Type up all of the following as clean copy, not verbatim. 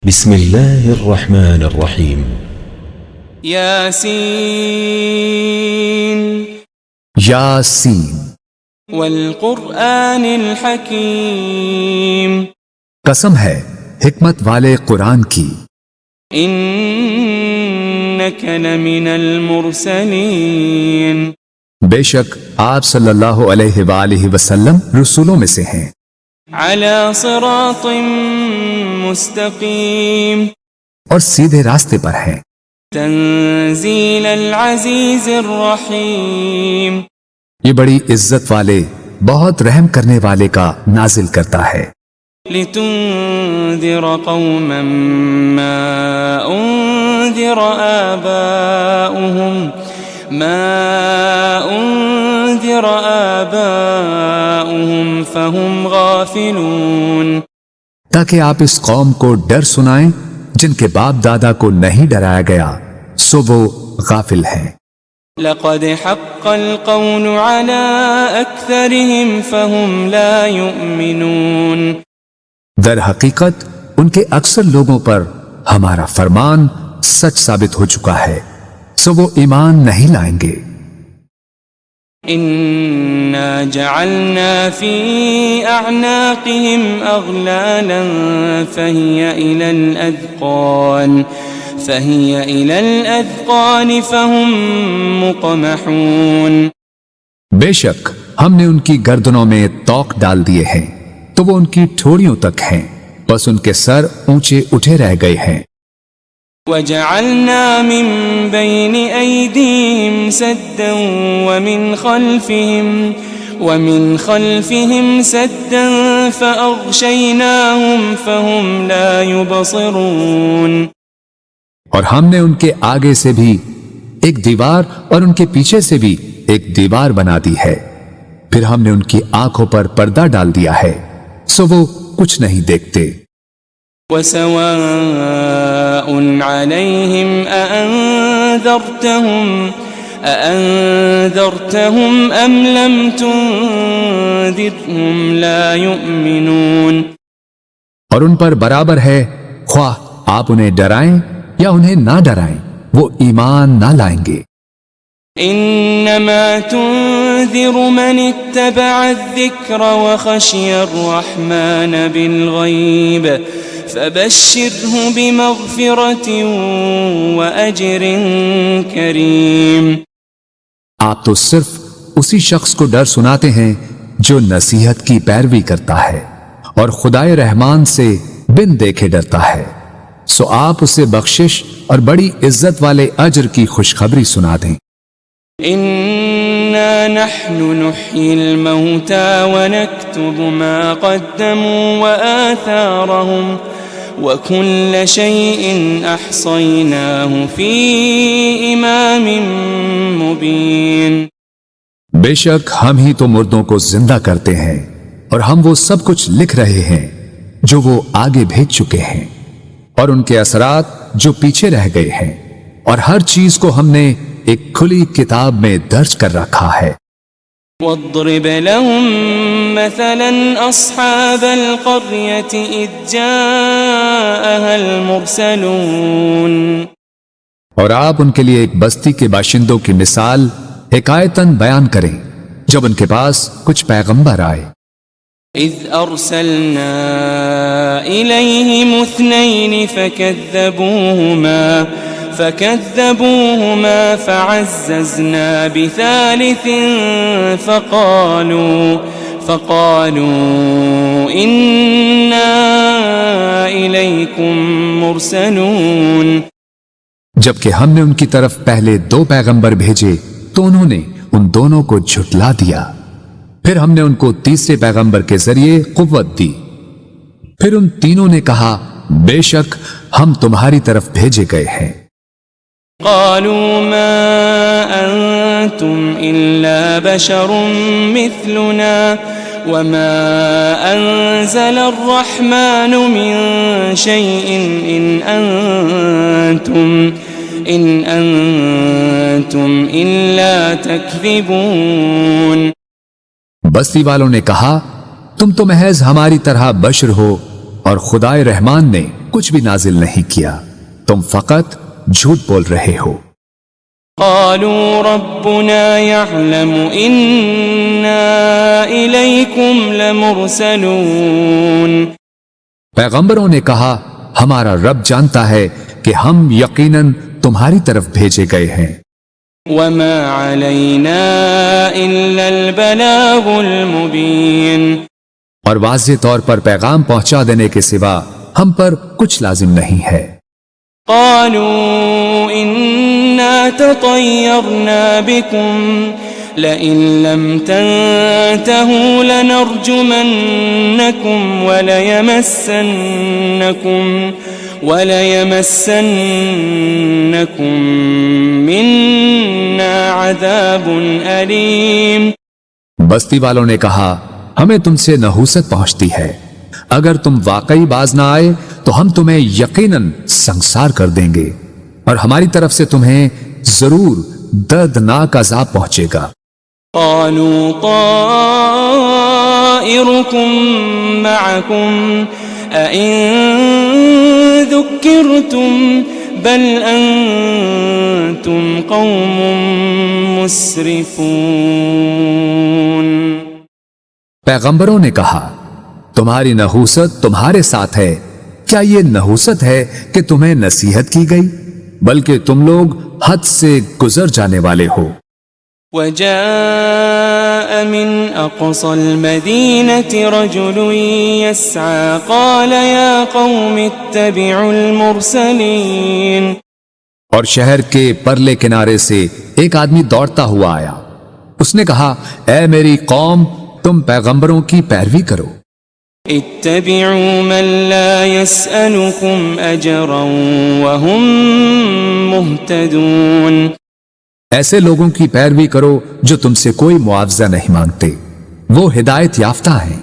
بسم الله الرحمن الرحيم ياسين یاسین والقرآن الحكيم قسم ہے حکمت والے قرآن کی، إنك لمن المرسلين بے شک آپ صلی اللہ علیہ وآلہ وسلم رسولوں میں سے ہیں، على صراط مستقيم اور سیدھے راستے پر ہیں، تنزيل العزيز الرحيم یہ بڑی عزت والے بہت رحم کرنے والے کا نازل کرتا ہے، لتنذر قوما ما أنذر آباؤهم فهم غافلون تاکہ آپ اس قوم کو ڈر سنائیں جن کے باپ دادا کو نہیں ڈرایا گیا سو وہ غافل ہیں۔ لقد حق القول على أكثرهم فهم لا يؤمنون در حقیقت ان کے اکثر لوگوں پر ہمارا فرمان سچ ثابت ہو چکا ہے سو وہ ایمان نہیں لائیں گے۔ إنا جعلنا في أعناقهم أغلالا فهي إلى الأذقان فهم مقمحون بے شک ہم نے ان کی گردنوں میں توق ڈال دیے ہیں تو وہ ان کی ٹھوڑیوں تک ہیں، بس ان کے سر اونچے اٹھے رہ گئے ہیں۔ وجعلنا من بين أيديهم سدا ومن خلفهم سدا فأغشيناهم فهم لا يبصرون اور ہم نے ان کے آگے سے بھی ایک دیوار اور ان کے پیچھے سے بھی ایک دیوار بنا دی ہے، پھر ہم نے ان کی آنکھوں پر پردہ ڈال دیا ہے سو وہ کچھ نہیں دیکھتے۔ وسواء عليهم أأنذرتهم أم لم تنذرهم لا يؤمنون اور ان پر برابر ہے خواہ آپ انہیں ڈرائیں یا انہیں نہ ڈرائیں وہ ایمان نہ لائیں گے۔ إنما تنذر من اتبع الذكر وخشي الرحمن بالغيب فبشره بمغفرة وأجر كريم آپ تو صرف اسی شخص کو ڈر سناتے ہیں جو نصیحت کی پیروی کرتا ہے اور خدائے رحمان سے بن دیکھے ڈرتا ہے، سو آپ اسے بخشش اور بڑی عزت والے اجر کی خوشخبری سنا دیں۔ إنا نحن نحيي الموتى ونكتب ما قدموا وآثارهم وكل شيء أحصيناه في إمام مبين بے شک ہم ہی تو مردوں کو زندہ کرتے ہیں اور ہم وہ سب کچھ لکھ رہے ہیں جو وہ آگے بھیج چکے ہیں اور ان کے اثرات جو پیچھے رہ گئے ہیں، اور ہر چیز کو ہم نے ایک کھلی کتاب میں درج کر رکھا ہے۔ واضرب لهم مثلا أصحاب القرية إذ جاءها المرسلون اور آپ ان کے لیے ایک بستی کے باشندوں کی مثال حکایتاً بیان کریں جب ان کے پاس کچھ پیغمبر آئے۔ إذ أرسلنا إليهم اثنين فكذبوهما فعززنا بثالث فقالوا إنا إليكم مرسلون جبکہ ہم نے ان کی طرف پہلے 2 پیغمبر بھیجے تو انہوں نے ان دونوں کو جھٹلا دیا، پھر ہم نے ان کو تیسرے پیغمبر کے ذریعے قوت دی، پھر ان تینوں نے کہا بے شک ہم تمہاری طرف بھیجے گئے ہیں۔ قالوا ما أنتم إلا بشر مثلنا وما أنزل الرحمن من شيء إن أنتم إلا تكذبون بستی والوں نے کہا تم تو محض ہماری طرح بشر ہو اور خدائے رحمان نے کچھ بھی نازل نہیں کیا، تم فقط جھوٹ بول رہے ہو۔ قالوا ربنا يعلم إنا إليكم لمرسلون۔ پیغمبروں نے کہا ہمارا رب جانتا ہے کہ ہم یقیناً تمہاری طرف بھیجے گئے ہیں۔ وما علينا إلا البلاغ المبين۔ اور واضح طور پر پیغام پہنچا دینے کے سوا ہم پر کچھ لازم نہیں ہے۔ قالوا إنا تطيرنا بكم لئن لم تنتهوا لنرجمنكم وليمسنكم منا عذاب أليم۔ بستی والوں نے کہا ہمیں تم سے نحوست پہنچتی ہے، اگر تم واقعی باز نہ آئے تو ہم تمہیں یقیناً سنسار کر دیں گے، اور ہماری طرف سے تمہیں ضرور دردناک عذاب پہنچے گا۔ قالوا طائركم معكم أئن ذكرتم بل أنتم قوم مسرفون۔ پیغمبروں نے کہا تمہاری نحوست تمہارے ساتھ ہے، کیا یہ نحوست ہے کہ تمہیں نصیحت کی گئی؟ بلکہ تم لوگ حد سے گزر جانے والے ہو۔ وجاء من أقصى المدينة رجل يسعى قال يا قوم اتبعوا المرسلين۔ اور شہر کے پرلے کنارے سے ایک آدمی دوڑتا ہوا آیا، اس نے کہا اے میری قوم تم پیغمبروں کی پیروی کرو۔ اتبعوا من لا يسألكم أجرا وهم مهتدون۔ ایسے لوگوں کی پیروی کرو جو تم سے کوئی معاوضہ نہیں مانگتے، وہ ہدایت یافتہ ہیں۔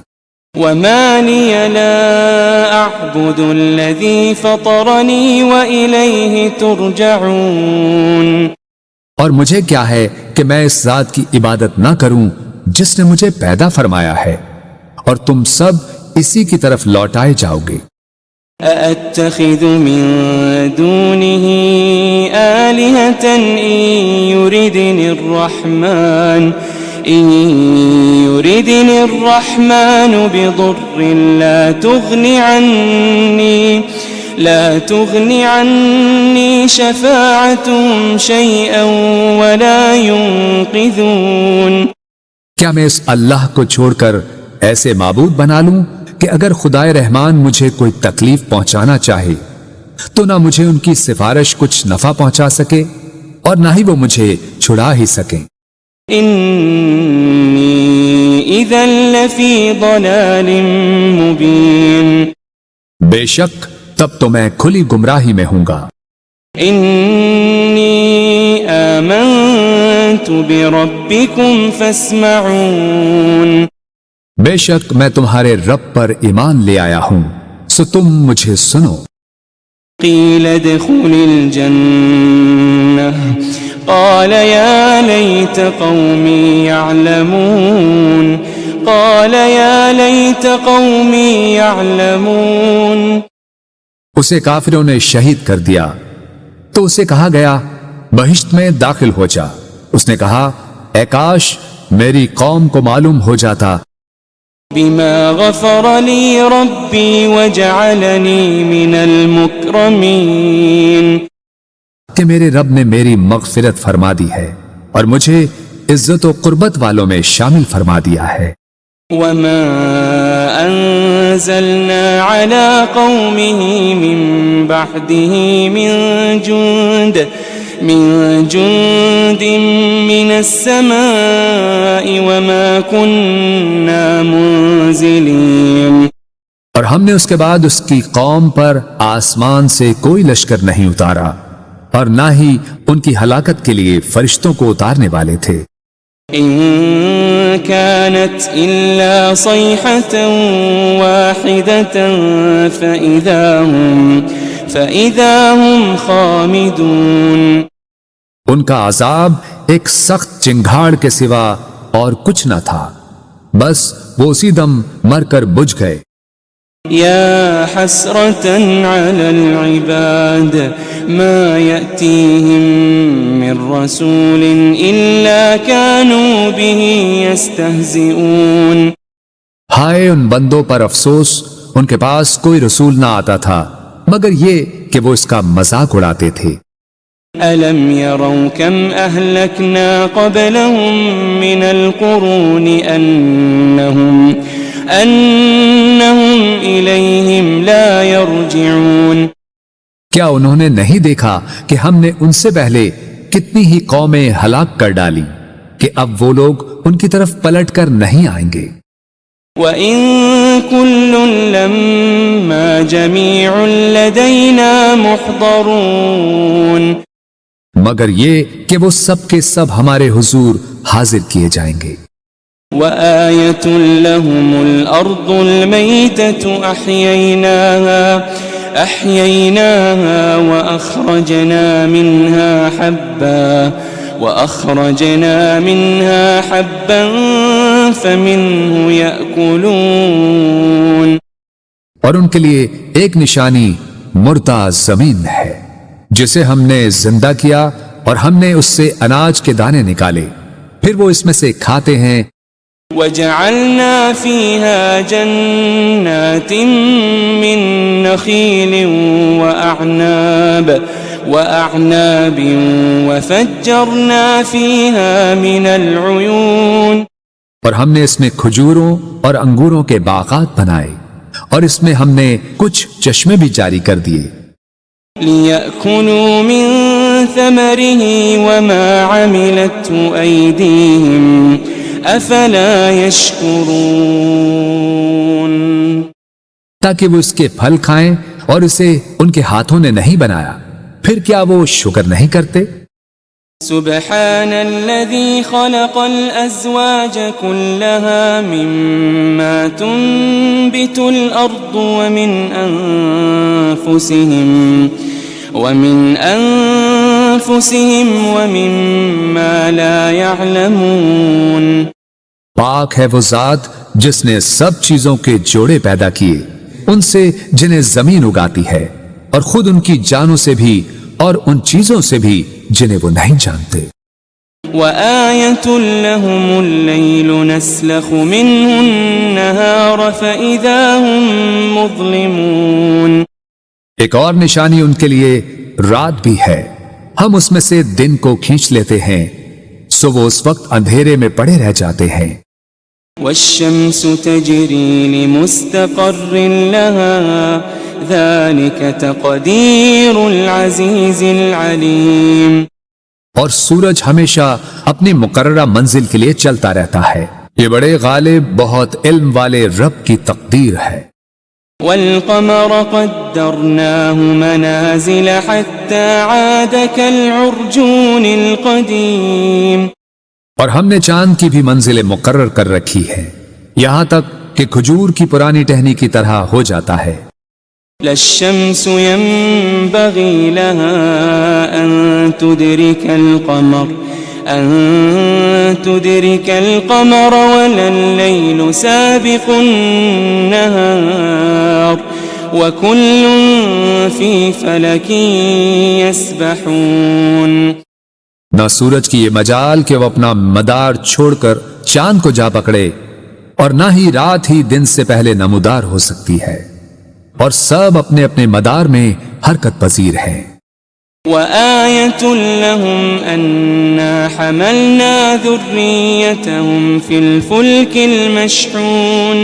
وما لي لا أعبد الذي فطرني وإليه ترجعون۔ اور مجھے کیا ہے کہ میں اس ذات کی عبادت نہ کروں جس نے مجھے پیدا فرمایا ہے، اور تم سب اسی کی طرف لوٹائے جاؤ گے۔ أأتخذ من دونه آلهة إن يردني الرحمن بضر لا تغني عني شفاعتهم شيئا ولا ينقذون۔ کیا میں اس اللہ کو چھوڑ کر ایسے معبود بنا لوں کہ اگر خدائے رحمان مجھے کوئی تکلیف پہنچانا چاہے تو نہ مجھے ان کی سفارش کچھ نفع پہنچا سکے اور نہ ہی وہ مجھے چھڑا ہی سکیں۔ انی اذا لفی ضلال مبین۔ بے شک تب تو میں کھلی گمراہی میں ہوں گا۔ انی آمنت بربکم فاسمعون۔ بے شک میں تمہارے رب پر ایمان لے آیا ہوں، سو تم مجھے سنو۔ قیل ادخل الجنہ قال یا لیت قومی یعلمون۔ قال یا لیت قومی یعلمون۔ اسے کافروں نے شہید کر دیا تو اسے کہا گیا بہشت میں داخل ہو جا۔ اس نے کہا اے کاش میری قوم کو معلوم ہو جاتا بما غفر لی ربی وجعلنی من المکرمین، کہ میرے رب نے میری مغفرت فرما دی ہے اور مجھے عزت و قربت والوں میں شامل فرما دیا ہے۔ وما انزلنا على قومه من بعده من جند من السماء وما كنا منزلين۔ اور ہم نے اس کے بعد اس کی قوم پر آسمان سے کوئی لشکر نہیں اتارا اور نہ ہی ان کی ہلاکت کے لیے فرشتوں کو اتارنے والے تھے۔ إن كانت إلا صيحة واحدة فإذا هم خامدون۔ ان کا عذاب ایک سخت چنگھاڑ کے سوا اور کچھ نہ تھا، بس وہ اسی دم مر کر بجھ گئے۔ يا حسرة على العباد ما يأتيهم من رسول إلا كانوا به يستهزئون. ہائے ان بندوں پر افسوس، ان کے پاس کوئی رسول نہ آتا تھا مگر یہ کہ وہ اس کا مذاق اڑاتے تھے. ألم يروا كم أهلكنا قبلهم من القرون أنهم إليهم لا يرجعون. کیا انہوں نے نہیں دیکھا کہ ہم نے ان سے پہلے کتنی ہی قومیں ہلاک کر ڈالی کہ اب وہ لوگ ان کی طرف پلٹ کر نہیں آئیں گے. وَإِن كُلٌّ لَمَّا جَمِيعٌ لَدَيْنَا مُحْضَرُونَ. مگر یہ کہ وہ سب کے سب ہمارے حضور حاضر کیے جائیں گے. وَآيَةٌ لَهُمُ الْأَرْضُ الْمَيْتَةُ أَحْيَيْنَاهَا وَأَخْرَجْنَا مِنْهَا حَبًّا فَمِنْهُ يَأْكُلُونَ. اور ان کے لیے ایک نشانی مردہ زمین ہے جسے ہم نے زندہ کیا اور ہم نے اس سے اناج کے دانے نکالے، پھر وہ اس میں سے کھاتے ہیں. وَجَعَلْنَا فِيهَا جَنَّاتٍ مِّن نَخِيلٍ وَأَعْنَابٍ وَفَجَّرْنَا فِيهَا مِنَ الْعُيُونِ. اور ہم نے اس میں کھجوروں اور انگوروں کے باغات بنائے اور اس میں ہم نے کچھ چشمے بھی جاری کر دیے. لِيَأْكُلُوا مِن ثَمَرِهِ وَمَا عَمِلَتْهُ أَيْدِيهِمْ أَفَلَا يَشْكُرُونَ. تاکہ وہ اس کے پھل کھائیں اور اسے ان کے ہاتھوں نے نہیں بنایا، پھر کیا وہ شکر نہیں کرتے؟ سبحان الذي خلق الأزواج كلها مما تنبت الأرض ومن أنفسهم ومما لا يعلمون. پاک ہے وہ ذات جس نے سب چیزوں کے جوڑے پیدا کیے، ان سے جنہیں زمین اگاتی ہے، اور خود ان کی جانوں سے بھی اور ان چیزوں سے بھی جنہیں وہ نہیں جانتے. وَآيَةٌ لَهُمُ اللَّيْلُ نَسْلَخُ مِنْهُ النَّهَارَ فَإِذَا هُمْ مُظْلِمُونَ. ایک اور نشانی ان کے لیے رات بھی ہے، ہم اس میں سے دن کو کھینچ لیتے ہیں، سو وہ اس وقت اندھیرے میں پڑے رہ جاتے ہیں. وَالشَّمْسُ تَجْرِي لِمُسْتَقَرٍّ لَهَا ذَلِكَ تَقْدِيرُ الْعَزِيزِ الْعَلِيمِ. اور سورج ہمیشہ اپنی مقررہ منزل کے لیے چلتا رہتا ہے، یہ بڑے غالب بہت علم والے رب کی تقدیر ہے. وَالْقَمَرَ قَدَّرْنَاهُ مَنَازِلَ حَتَّى عَادَ كَالْعُرْجُونِ الْقَدِيمِ. اور ہم نے چاند کی بھی منزل مقرر کر رکھی ہے، یہاں تک کہ کھجور کی پرانی ٹہنی کی طرح ہو جاتا ہے. لَا الشَّمْسُ يَنبَغِي لَهَا أَن تُدْرِكَ الْقَمَرَ وَلَا اللَّيْلُ سَابِقُ النَّهَارِ وَكُلٌّ فِي فَلَكٍ يَسْبَحُونَ. نہ سورج کی یہ مجال کہ وہ اپنا مدار چھوڑ کر چاند کو جا پکڑے، اور نہ ہی رات ہی دن سے پہلے نمودار ہو سکتی ہے، اور سب اپنے اپنے مدار میں حرکت پذیر ہیں. وَآيَةٌ لَهُمْ أَنَّا حَمَلْنَا ذُرِّيَّتَهُمْ فِي الْفُلْكِ الْمَشْحُونِ.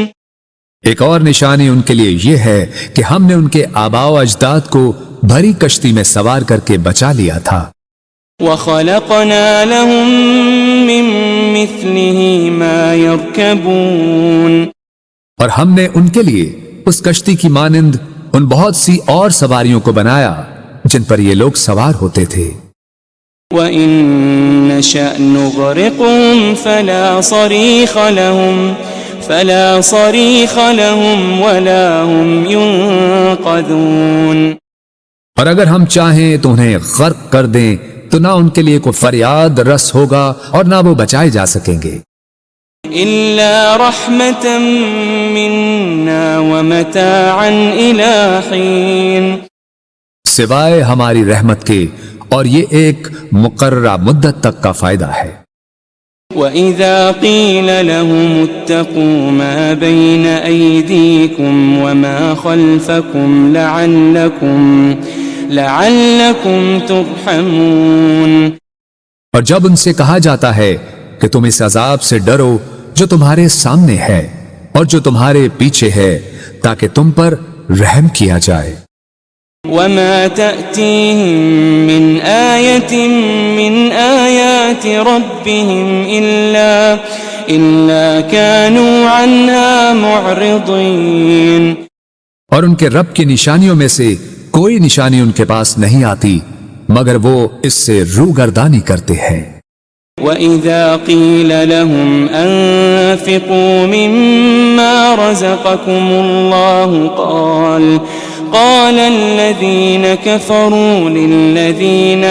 ایک اور نشانی ان کے لیے یہ ہے کہ ہم نے ان کے آباء و اجداد کو بھری کشتی میں سوار کر کے بچا لیا تھا. وَخَلَقْنَا لَهُم مِّن مِّثْلِهِ مَا يَرْكَبُونَ. اور ہم نے ان کے لیے اس کشتی کی مانند ان بہت سی اور سواریوں کو بنایا جن پر یہ لوگ سوار ہوتے تھے. وَإِن نَّشَأْ نُغْرِقْهُمْ فَلَا صَرِيخَ لَهُمْ وَلَا هُمْ يُنقَذُونَ. اور اگر ہم چاہیں تو انہیں غرق کر دیں تو نہ ان کے لیے کوئی فریاد رس ہوگا اور نہ وہ بچائے جا سکیں گے. إلا رحمة منا ومتاعا إلى حين سوائے ہماری رحمت کے، اور یہ ایک مقررہ مدت تک کا فائدہ ہے۔ وَإِذَا قِيلَ لَهُمُ اتَّقُوا مَا بَيْنَ أَيْدِيكُمْ وَمَا خَلْفَكُمْ لَعَلَّكُمْ تُرْحَمُونَ، اور جب ان سے کہا جاتا ہے کہ تم اس عذاب سے ڈرو جو تمہارے سامنے ہے اور جو تمہارے پیچھے ہے، تاکہ تم پر رحم کیا جائے۔ وَمَا تَأْتِيهِم مِّنْ آيَةٍ مِّنْ آيَاتِ رَبِّهِمْ إِلَّا كَانُوا عَنْهَا مُعْرِضِينَ، اور ان کے رب کی نشانیوں میں سے کوئی نشانی ان کے پاس نہیں آتی مگر وہ اس سے روگردانی کرتے ہیں۔ وَإِذَا قِيلَ لَهُمْ أَنفِقُوا مِمَّا رَزَقَكُمُ اللَّهُ قال الذين كفروا للذين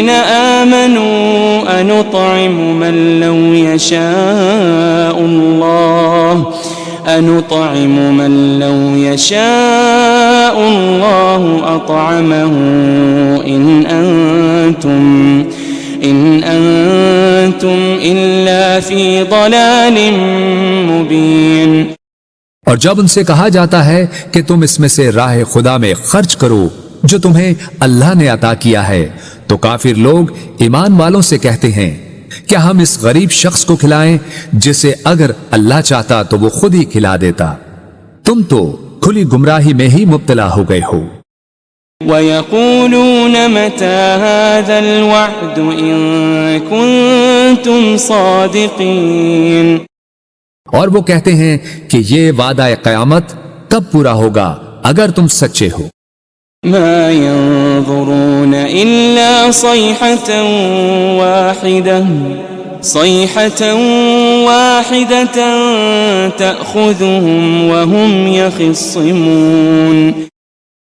آمنوا أنطعم من لو يشاء الله أطعمه إن أنتم إلا في ضلال مبين۔ اور جب ان سے کہا جاتا ہے کہ تم اس میں سے راہ خدا میں خرچ کرو جو تمہیں اللہ نے عطا کیا ہے، تو کافر لوگ ایمان والوں سے کہتے ہیں کیا ہم اس غریب شخص کو کھلائیں جسے اگر اللہ چاہتا تو وہ خود ہی کھلا دیتا، تم تو کھلی گمراہی میں ہی مبتلا ہو گئے ہو۔ وَيَقُولُونَ مَتَى هَذَا الْوَعْدُ إِن كُنتُمْ صَادِقِينَ، اور وہ کہتے ہیں کہ یہ وعدہ قیامت کب پورا ہوگا اگر تم سچے ہو۔ ما ينظرون إلا صيحة واحدة تأخذهم وهم يخصمون،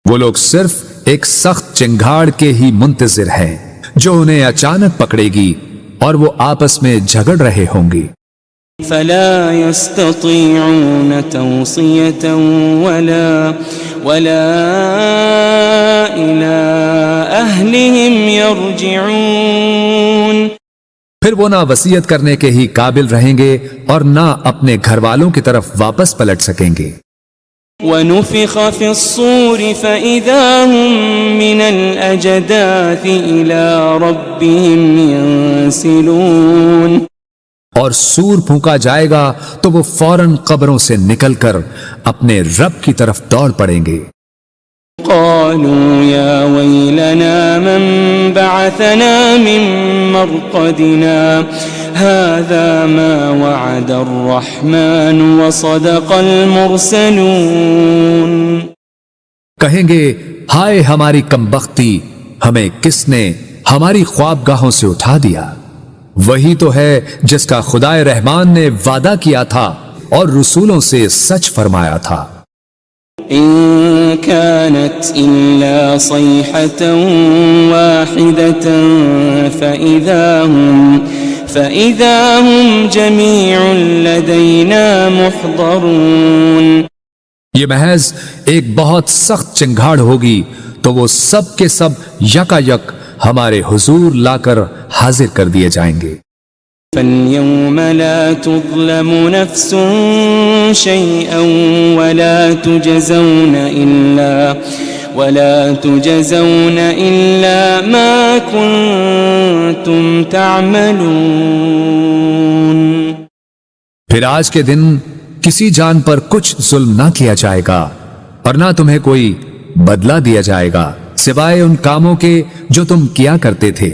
وہ لوگ صرف ایک سخت چنگھاڑ کے ہی منتظر ہیں جو انہیں اچانک پکڑے گی اور وہ آپس میں جھگڑ رہے ہوں گے۔ فلا يستطيعون توصية ولا إلى أهلهم يرجعون، پھر وہ نہ وصیت کرنے کے ہی قابل رہیں گے اور نہ اپنے گھر والوں کی طرف واپس پلٹ سکیں گے۔ ونفخ في الصور فإذا هم من الأجداث إلى ربهم ينسلون، اور سور پھونکا جائے گا تو وہ فوراً قبروں سے نکل کر اپنے رب کی طرف دوڑ پڑیں گے۔ قالوا يا ويلنا من بعثنا من مرقدنا هذا ما وعد الرحمن وصدق المرسلون، کہیں گے ہائے ہماری کمبختی، ہمیں کس نے ہماری خوابگاہوں سے اٹھا دیا، وہی تو ہے جس کا خدائے رحمان نے وعدہ کیا تھا اور رسولوں سے سچ فرمایا تھا۔ إن كانت إلا صيحة واحدة فإذا هم جميع لدينا محضرون، یہ محض ایک بہت سخت چنگھاڑ ہوگی تو وہ سب کے سب یکا یک ہمارے حضور لا کر حاضر کر دیے جائیں گے۔ فَالْيَوْمَ لَا تُظْلَمُ نَفْسٌ شَيْئًا وَلَا تُجَزَوْنَ إِلَّا مَا كُنتُمْ تَعْمَلُونَ، پھر آج کے دن کسی جان پر کچھ ظلم نہ کیا جائے گا اور نہ تمہیں کوئی بدلہ دیا جائے گا سوائے ان کاموں کے جو تم کیا کرتے تھے۔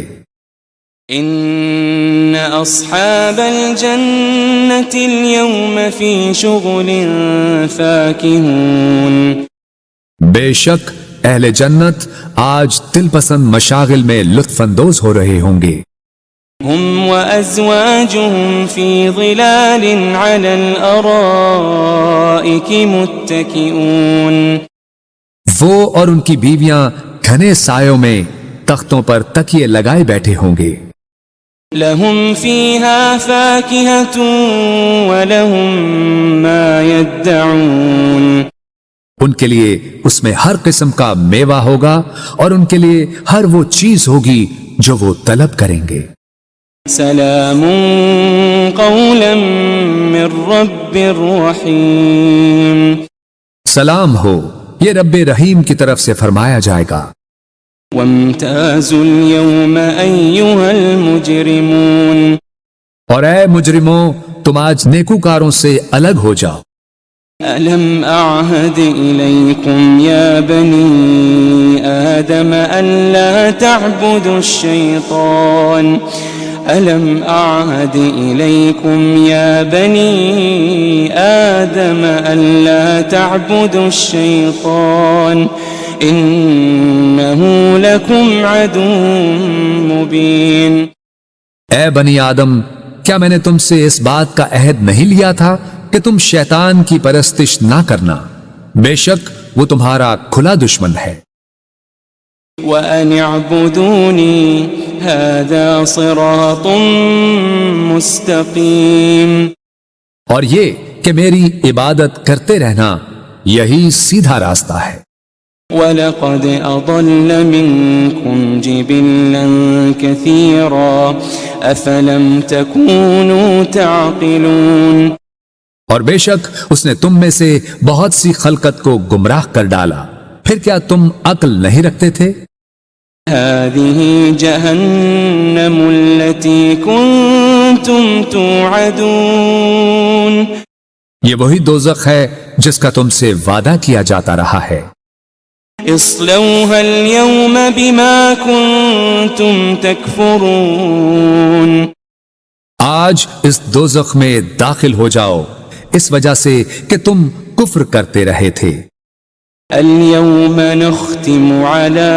ان اصحاب الجنة اليوم في شغل فاكهون، بے شک اہل جنت آج دل پسند مشاغل میں لطف اندوز ہو رہے ہوں گے۔ هم وازواجهم في ظلال على الارائك متكئون، وہ اور ان کی بیویاں گھنے سایوں میں تختوں پر تکیے لگائے بیٹھے ہوں گے۔ لهم فيها فاكهة ولهم ما يدعون ان کے لیے اس میں ہر قسم کا میوہ ہوگا اور ان کے لیے ہر وہ چیز ہوگی جو وہ طلب کریں گے۔ سلام قولا من رب رحیم، سلام ہو، یہ رب رحیم کی طرف سے فرمایا جائے گا۔ وامتازوا اليوم أيها المجرمون، اور اے مجرموں، تم آج نیکوکاروں سے الگ ہو جاؤ۔ ألم أعهد إليكم يا بني آدم ألا تعبدوا الشيطان ألم أعهد إليكم يا بني آدم ألا تعبدوا الشيطان إنه لكم عدو مبين۔ اے بنی آدم، کیا میں نے تم سے اس بات کا عہد نہیں لیا تھا کہ تم شیطان کی پرستش نہ کرنا؟ بے شک وہ تمہارا کھلا دشمن ہے۔ وَأَنِ اعْبُدُونِي هَذَا صِرَاطٌ مُسْتَقِيمٌ، اور یہ کہ میری عبادت کرتے رہنا یہی سیدھا راستہ ہے۔ وَلَقَدْ أَضَلَّ مِنْكُمْ جِبِلًّا كَثِيرًا أَفَلَمْ تَكُونُوا تَعْقِلُونَ، اور بے شک اس نے تم میں سے بہت سی خلقت کو گمراہ کر ڈالا، پھر کیا تم عقل نہیں رکھتے تھے؟ هذه جهنم التي كنتم توعدون، یہ وہی دوزخ ہے جس کا تم سے وعدہ کیا جاتا رہا ہے۔ اصلوها اليوم بما كنتم تكفرون، آج اس دوزخ میں داخل ہو جاؤ اس وجہ سے کہ تم کفر کرتے رہے تھے۔ اليوم نختم على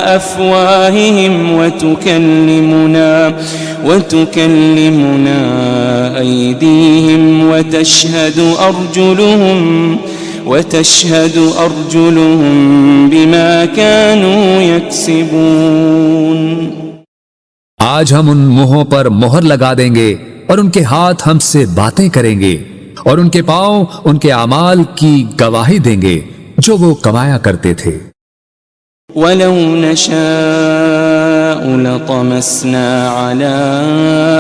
أفواههم وتكلمنا أيديهم وتشهد أرجلهم بما كانوا يكسبون۔ آج ہم ان منہوں پر مہر لگا دیں گے اور ان کے ہاتھ ہم سے باتیں کریں گے اور ان کے پاؤں ان کے اعمال کی گواہی دیں گے جو وہ کمایا کرتے تھے۔ وَلَوْ نَشَاءُ لَطَمَسْنَا عَلَىٰ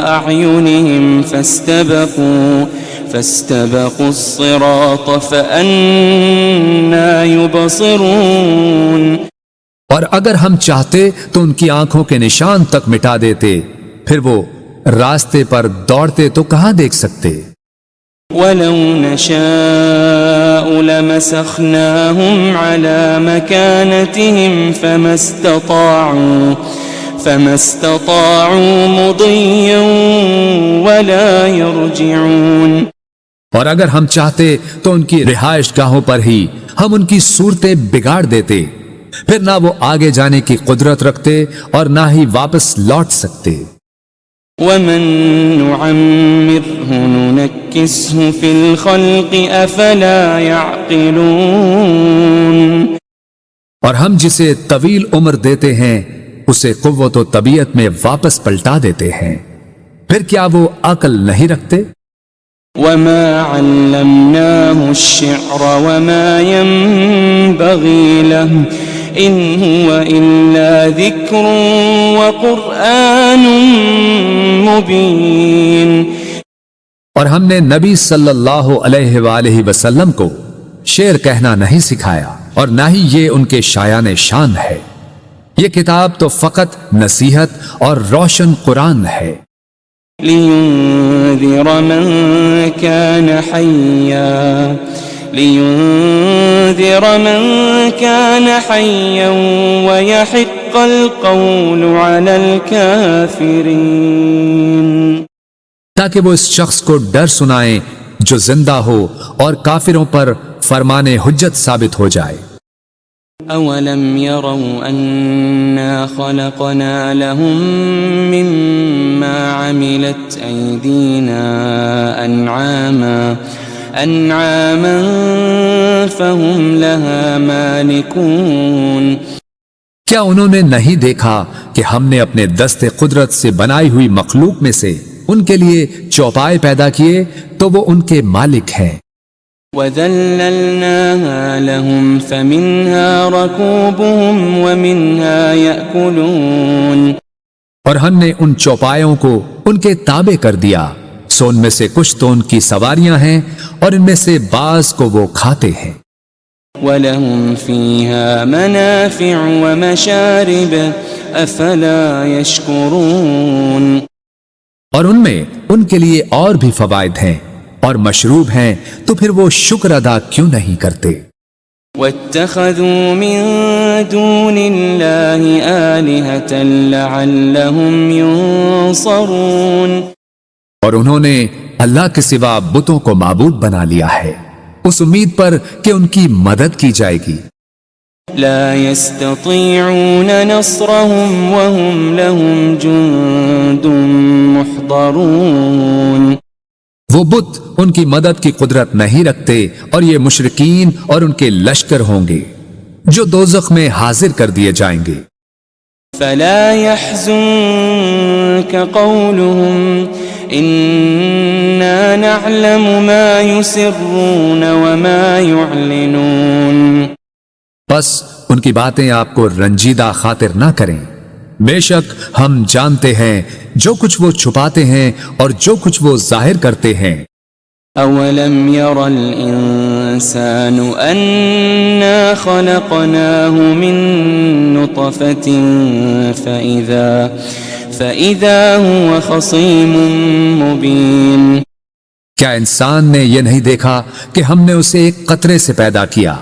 أَعْيُنِهِمْ فَاسْتَبَقُوا الصِّرَاطَ فَأَنَّىٰ يُبْصِرُونَ، اور اگر ہم چاہتے تو ان کی آنکھوں کے نشان تک مٹا دیتے، پھر وہ راستے پر دوڑتے تو کہاں دیکھ سکتے۔ وَلَوْ نَشَاءُ لَمَسَخْنَاهُمْ عَلَىٰ مَكَانَتِهِمْ فَمَا اسْتَطَاعُوا مُضِيًّا وَلَا يَرْجِعُونَ، اور اگر ہم چاہتے تو ان کی رہائش گاہوں پر ہی ہم ان کی صورتیں بگاڑ دیتے، پھر نہ وہ آگے جانے کی قدرت رکھتے اور نہ ہی واپس لوٹ سکتے۔ وَمَن نُعَمِّرْهُ نُنَكِّسْهُ فِي الْخَلْقِ أَفَلَا يَعْقِلُونَ، اور ہم جسے طویل عمر دیتے ہیں اسے قوت و طبیعت میں واپس پلٹا دیتے ہیں، پھر کیا وہ عقل نہیں رکھتے؟ وَمَا عَلَّمْنَاهُ الشِّعْرَ وَمَا يَنبَغِي لَهُ إِنْ هُوَ إِلَّا ذِكْرٌ وَقُرْآنٌ مُبِينٌ، اور ہم نے نبی صلی اللہ علیہ وآلہ وسلم کو شعر کہنا نہیں سکھایا اور نہ ہی یہ ان کے شایان شان ہے، یہ کتاب تو فقط نصیحت اور روشن قرآن ہے۔ لِيُنذِرَ مَن كَانَ حَيًّا وَيَحِقَّ الْقَوْلُ عَلَى الْكَافِرِينَ، تاکہ وہ اس شخص کو ڈر سنائیں جو زندہ ہو اور کافروں پر فرمان حجت ثابت ہو جائے۔ أَوَلَمْ يَرَوْا أَنَّا خَلَقْنَا لَهُم مِّمَّا عَمِلَتْ أَيْدِينَا أَنْعَامًا فَهُمْ لَهَا مَالِكُونَ، کیا انہوں نے نہیں دیکھا کہ ہم نے اپنے دست قدرت سے بنائی ہوئی مخلوق میں سے ان کے لیے چوپائے پیدا کیے تو وہ ان کے مالک ہیں۔ وَذَلَّلْنَاهَا لَهُمْ فَمِنْهَا رَكُوبُهُمْ وَمِنْهَا يَأْكُلُونَ، اور ہم نے ان چوپایوں کو ان کے تابع کر دیا، سو ان میں سے کچھ تو ان کی سواریاں ہیں اور ان میں سے بعض کو وہ کھاتے ہیں۔ وَلَهُمْ فِيهَا مَنَافِعُ وَمَشَارِبُ أَفَلَا يَشْكُرُونَ، اور ان میں ان کے لیے اور بھی فوائد ہیں اور مشروب ہیں، تو پھر وہ شکر ادا کیوں نہیں کرتے؟ وَاتَّخَذُوا مِن دُونِ اللَّهِ آلِهَةً لَعَلَّهُمْ يُنصَرُونَ، اور انہوں نے اللہ کے سوا بتوں کو معبود بنا لیا ہے اس امید پر کہ ان کی مدد کی جائے گی۔ لا يستطيعون نصرهم وهم لهم جند محضرون، وہ بت ان کی مدد کی قدرت نہیں رکھتے اور یہ مشرکین اور ان کے لشکر ہوں گے جو دوزخ میں حاضر کر دیے جائیں گے۔ فلا يحزنك قولهم إنا نعلم ما يسرون وما يعلنون، بس ان کی باتیں آپ کو رنجیدہ خاطر نہ کریں، بے شک ہم جانتے ہیں جو کچھ وہ چھپاتے ہیں اور جو کچھ وہ ظاہر کرتے ہیں۔ أولم ير الإنسان أنا خلقناه من نطفة فإذا هو خصيم مبين، کیا انسان نے یہ نہیں دیکھا کہ ہم نے اسے ایک قطرے سے پیدا کیا،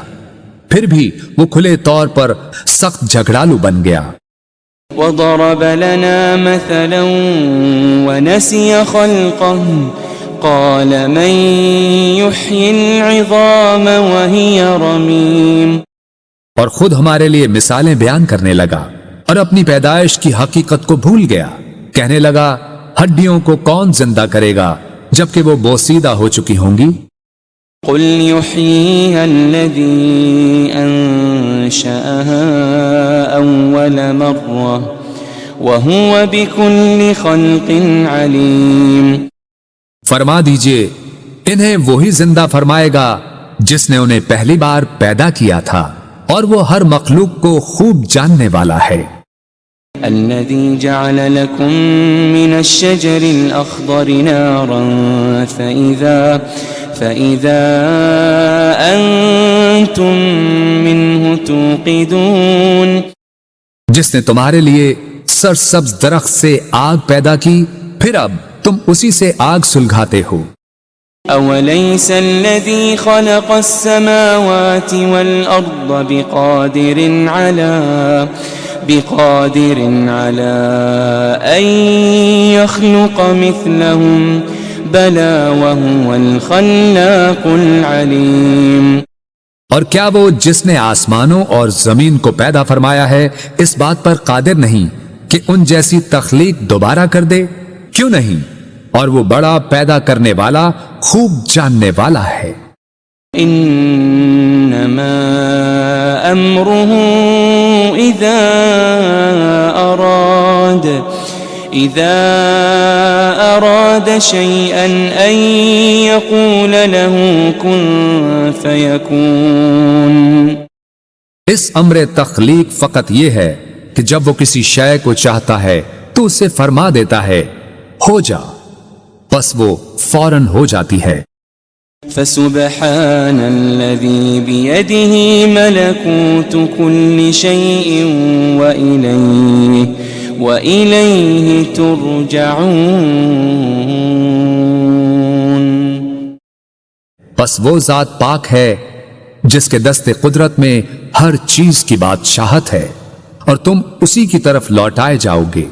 پھر بھی وہ کھلے طور پر سخت جھگڑالو بن گیا۔ وضرب لنا مثلا ونسي خلقه قال من يحيي العظام وهي رميم، اور خود ہمارے لیے مثالیں بیان کرنے لگا اور اپنی پیدائش کی حقیقت کو بھول گیا، کہنے لگا ہڈیوں کو کون زندہ کرے گا جبکہ وہ بوسیدہ ہو چکی ہوں گی۔ قل يحييها الذي أنشأها أول مرة وهو بكل خلق عليم، فرما دیجئے انہیں وہی زندہ فرمائے گا جس نے انہیں پہلی بار پیدا کیا تھا اور وہ ہر مخلوق کو خوب جاننے والا ہے۔ الذي جعل لكم من الشجر الأخضر نارا فإذا أنتم منه توقدون، جس نے تمہارے لیے سرسبز درخت سے آگ پیدا کی پھر اب تم اسی سے آگ سلگاتے ہو۔ أوليس الذي خلق السماوات والأرض بقادر على أن يخلق مثلهم بلى وهو الخلاق العليم، اور کیا وہ جس نے آسمانوں اور زمین کو پیدا فرمایا ہے اس بات پر قادر نہیں کہ ان جیسی تخلیق دوبارہ کر دے؟ کیوں نہیں، اور وہ بڑا پیدا کرنے والا خوب جاننے والا ہے۔ انما امره اذا اراد شيئا ان يقول له كن فيكون، اس امر تخلیق فقط یہ ہے کہ جب وہ کسی شے کو چاہتا ہے تو اسے فرما دیتا ہے ہو جا، بس وہ فوراً ہو جاتی ہے۔ فسبحان الذي بيده ملكوت كل شيء وإليه ترجعون، بس وہ ذات پاک ہے جس کے دست قدرت میں ہر چیز کی بادشاہت ہے اور تم اسی کی طرف لوٹائے جاؤ گے۔